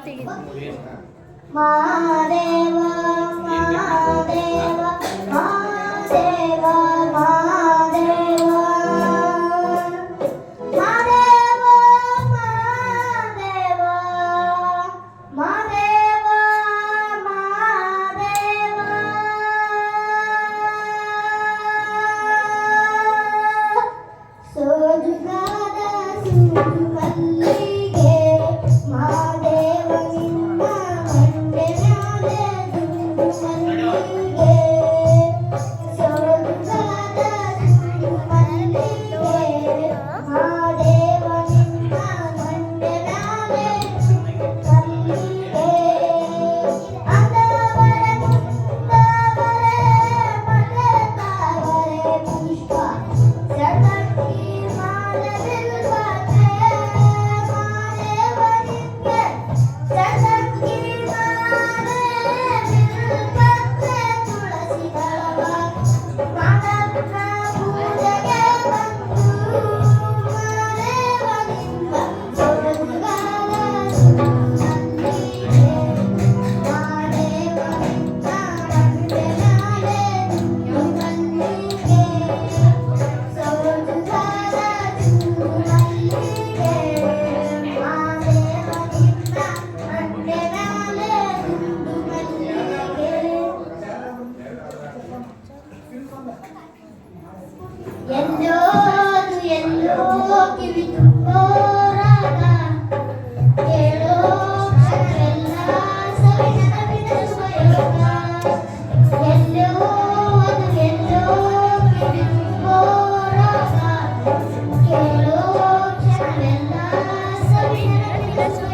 ಮಾದೇವ ಮಾದೇವ ಮಾದೇವ ಮಾದೇವ ಮಾದೇವ ಮಾದೇವ ಮಾದೇವ ಮಾದೇವ ಸೋಜುಗಾದ ಸೂಜು ಮಲ್ಲಿಗೆ ಮಾದೇವ ನಿನ್ನ ಮಂಡೆ ಮ್ಯಾಲೆ ದುಂಡು ಮಲ್ಲಿಗೆ ಸೋಜುಗಾದ ಸೂಜು ಮಲ್ಲಿಗೆ ಮಾದೇವ ನಿನ್ನ ಮಂಡೆ ಮ್ಯಾಲೆ ಮಲ್ಲಿಗೆ ಅಂದವರ ಕುಂದವರೆ ಮಲತಾವರೆ ಪುಷ್ಪ ಜಗತ್ತಿ ಮಾನವಿಲ್ವತೆ ಮಾದೇವನಿಗೆ ಜಗತ್ತಿ ಮಾನವಿಲ್ವತೆ ತುಳಸಿ ದಳವ ಮಾನವನ ಪೂಜೆಗೆ ಬಂದು ಮಾದೇವನಿಂದ ಸೋಜುಗಾದ ಮಲ್ಲಿಗೆ ಮಾದೇವನಿಂದ ಮಂಡೆ ಮ್ಯಾಲೆ ದುಂಡು ಮಲ್ಲಿಗೆ ಸೋಜುಗಾದ ಸೂಜು ಮಲ್ಲಿಗೆ ಮಾದೇವ ನಿನ್ನ ಮಂಡೆ ಮ್ಯಾಲೆ ದುಂಡು ಮಲ್ಲಿಗೆ ಎಲ್ಲೋದು ಎಲ್ಲೋ ಕಿವಿ ತುಂಬೋರಾಗ ಕೇಳೋ ಕ್ಷಣವೆಲ್ಲ ಸವಿನ ನವಿನ ಸ್ವಯೋಗ ಎಲ್ಲೋ ಅದು ಎಲ್ಲೋ ಕಿವಿ ತುಂಬೋರಾಗ ಕೇಳೋ ಕ್ಷಣವೆಲ್ಲ ಸವಿನ ನವಿನ ಸ್ವಯೋಗ